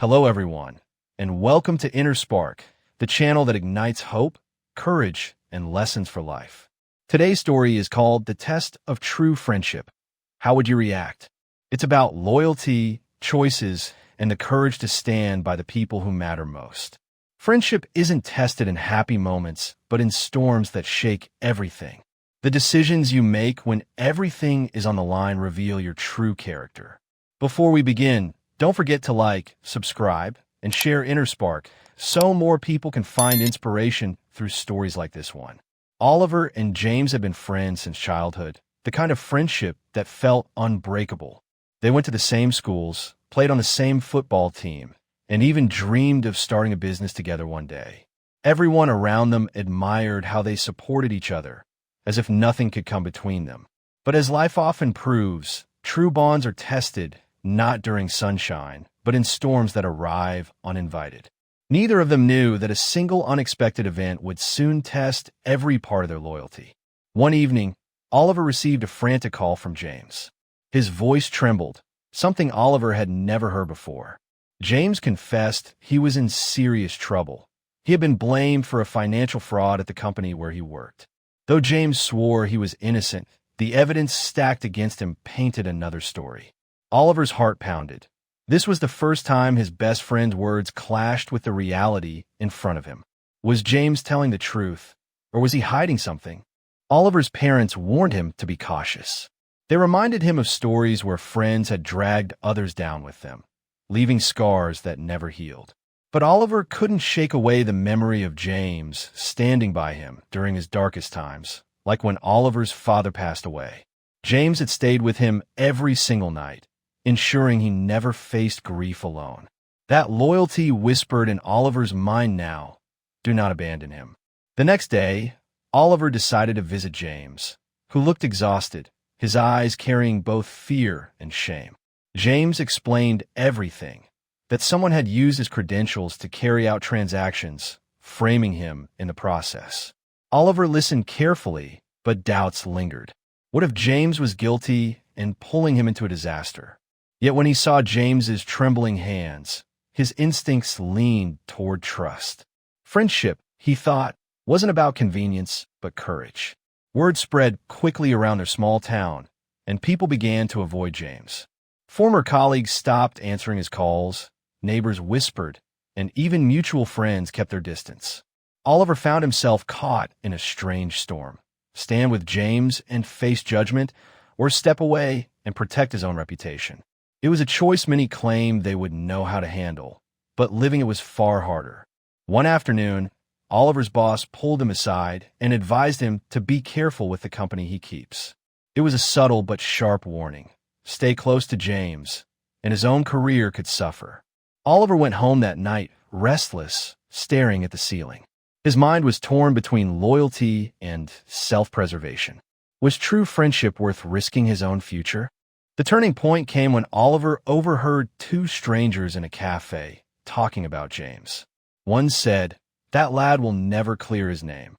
Hello, everyone, and welcome to Inner Spark, the channel that ignites hope, courage, and lessons for life. Today's story is called The Test of True Friendship. How would you react? It's about loyalty, choices, and the courage to stand by the people who matter most. Friendship isn't tested in happy moments, but in storms that shake everything. The decisions you make when everything is on the line reveal your true character. Before we begin, don't forget to like, subscribe, and share Inner Spark so more people can find inspiration through stories like this one. Oliver and James have been friends since childhood, the kind of friendship that felt unbreakable. They went to the same schools, played on the same football team, and even dreamed of starting a business together one day. Everyone around them admired how they supported each other, as if nothing could come between them. But as life often proves, true bonds are tested not during sunshine, but in storms that arrive uninvited. Neither of them knew that a single unexpected event would soon test every part of their loyalty. One evening, Oliver received a frantic call from James. His voice trembled, something Oliver had never heard before. James confessed he was in serious trouble. He had been blamed for a financial fraud at the company where he worked. Though James swore he was innocent, the evidence stacked against him painted another story. Oliver's heart pounded. This was the first time his best friend's words clashed with the reality in front of him. Was James telling the truth, or was he hiding something? Oliver's parents warned him to be cautious. They reminded him of stories where friends had dragged others down with them, leaving scars that never healed. But Oliver couldn't shake away the memory of James standing by him during his darkest times, like when Oliver's father passed away. James had stayed with him every single night, ensuring he never faced grief alone. That loyalty whispered in Oliver's mind now, do not abandon him. The next day, Oliver decided to visit James, who looked exhausted, his eyes carrying both fear and shame. James explained everything, that someone had used his credentials to carry out transactions, framing him in the process. Oliver listened carefully, but doubts lingered. What if James was guilty and pulling him into a disaster? Yet when he saw James's trembling hands, his instincts leaned toward trust. Friendship, he thought, wasn't about convenience, but courage. Word spread quickly around their small town, and people began to avoid James. Former colleagues stopped answering his calls, neighbors whispered, and even mutual friends kept their distance. Oliver found himself caught in a strange storm. Stand with James and face judgment, or step away and protect his own reputation. It was a choice many claimed they would know how to handle, but living it was far harder. One afternoon, Oliver's boss pulled him aside and advised him to be careful with the company he keeps. It was a subtle but sharp warning. Stay close to James, and his own career could suffer. Oliver went home that night, restless, staring at the ceiling. His mind was torn between loyalty and self-preservation. Was true friendship worth risking his own future? The turning point came when Oliver overheard two strangers in a cafe talking about James. One said, "That lad will never clear his name."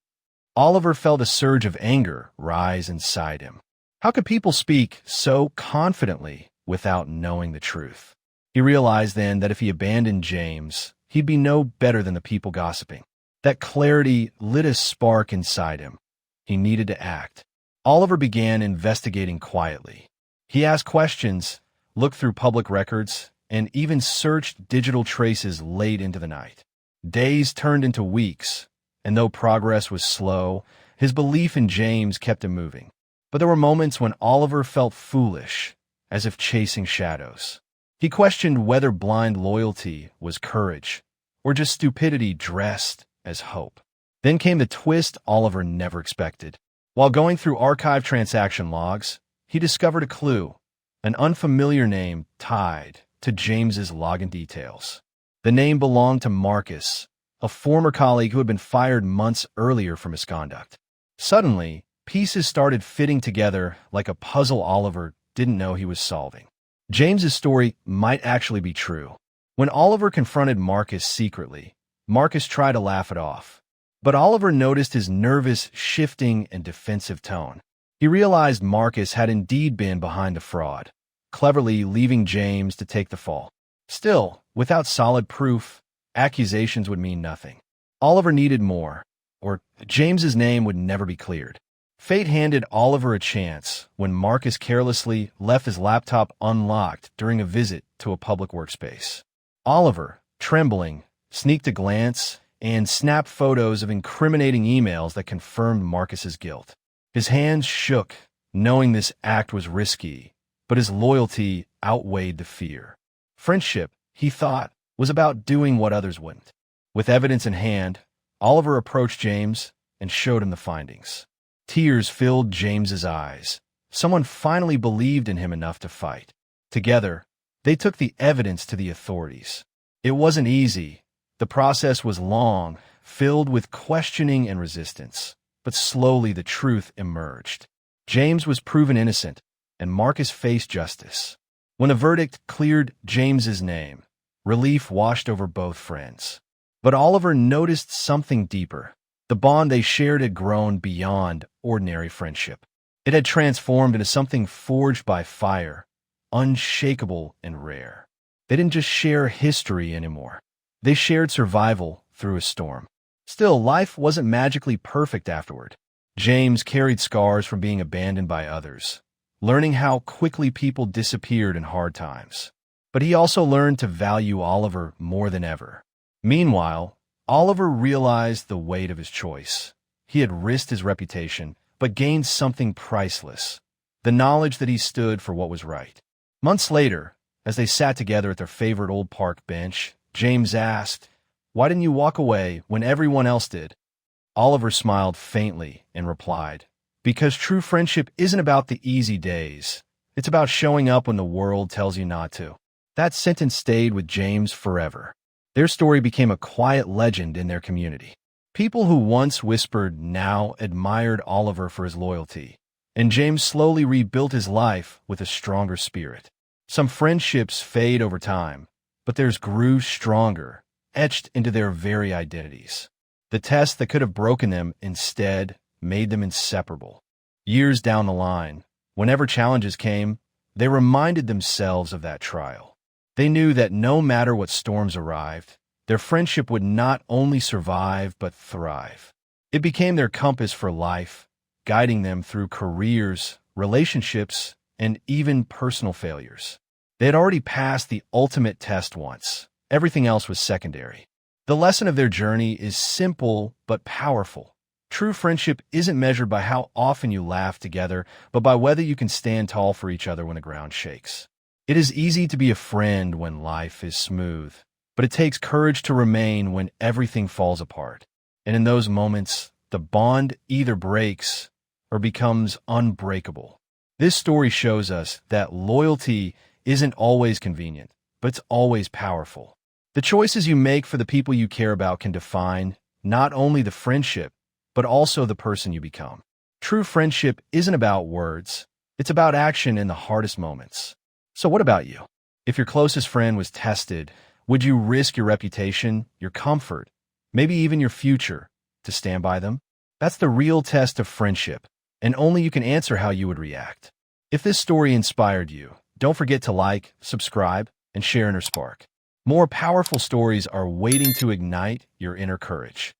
Oliver felt a surge of anger rise inside him. How could people speak so confidently without knowing the truth? He realized then that if he abandoned James, he'd be no better than the people gossiping. That clarity lit a spark inside him. He needed to act. Oliver began investigating quietly. He asked questions, looked through public records, and even searched digital traces late into the night. Days turned into weeks, and though progress was slow, his belief in James kept him moving. But there were moments when Oliver felt foolish, as if chasing shadows. He questioned whether blind loyalty was courage, or just stupidity dressed as hope. Then came the twist Oliver never expected. While going through archived transaction logs, he discovered a clue, an unfamiliar name tied to James's login details. The name belonged to Marcus, a former colleague who had been fired months earlier for misconduct. Suddenly, pieces started fitting together like a puzzle Oliver didn't know he was solving. James's story might actually be true. When Oliver confronted Marcus secretly, Marcus tried to laugh it off. But Oliver noticed his nervous, shifting, and defensive tone. He realized Marcus had indeed been behind the fraud, cleverly leaving James to take the fall. Still, Without solid proof, accusations would mean nothing. Oliver needed more, or James's name would never be cleared. Fate handed Oliver a chance when Marcus carelessly left his laptop unlocked during a visit to a public workspace. Oliver, trembling, sneaked a glance and snapped photos of incriminating emails that confirmed Marcus's guilt. His hands shook, knowing this act was risky, but his loyalty outweighed the fear. Friendship, he thought, was about doing what others wouldn't. With evidence in hand, Oliver approached James and showed him the findings. Tears filled James's eyes. Someone finally believed in him enough to fight. Together, they took the evidence to the authorities. It wasn't easy. The process was long, filled with questioning and resistance. But slowly the truth emerged. James was proven innocent, and Marcus faced justice. When a verdict cleared James's name, relief washed over both friends. But Oliver noticed something deeper. The bond they shared had grown beyond ordinary friendship. It had transformed into something forged by fire, unshakable and rare. They didn't just share history anymore. They shared survival through a storm. Still, life wasn't magically perfect afterward. James carried scars from being abandoned by others, learning how quickly people disappeared in hard times. But he also learned to value Oliver more than ever. Meanwhile, Oliver realized the weight of his choice. He had risked his reputation, but gained something priceless, the knowledge that he stood for what was right. Months later, as they sat together at their favorite old park bench, James asked, "Why didn't you walk away when everyone else did?" Oliver smiled faintly and replied, "Because true friendship isn't about the easy days. It's about showing up when the world tells you not to." That sentence stayed with James forever. Their story became a quiet legend in their community. People who once whispered now admired Oliver for his loyalty, and James slowly rebuilt his life with a stronger spirit. Some friendships fade over time, but theirs grew stronger, etched into their very identities. The test that could have broken them instead made them inseparable. Years down the line, whenever challenges came, they reminded themselves of that trial. They knew that no matter what storms arrived, their friendship would not only survive but thrive. It became their compass for life, guiding them through careers, relationships, and even personal failures. They had already passed the ultimate test once. Everything else was secondary. The lesson of their journey is simple but powerful. True friendship isn't measured by how often you laugh together, but by whether you can stand tall for each other when the ground shakes. It is easy to be a friend when life is smooth, but it takes courage to remain when everything falls apart. And in those moments, the bond either breaks or becomes unbreakable. This story shows us that loyalty isn't always convenient, but it's always powerful. The choices you make for the people you care about can define not only the friendship, but also the person you become. True friendship isn't about words. It's about action in the hardest moments. So what about you? If your closest friend was tested, would you risk your reputation, your comfort, maybe even your future to stand by them? That's the real test of friendship, and only you can answer how you would react. If this story inspired you, don't forget to like, subscribe, and share Inner Spark. More powerful stories are waiting to ignite your inner courage.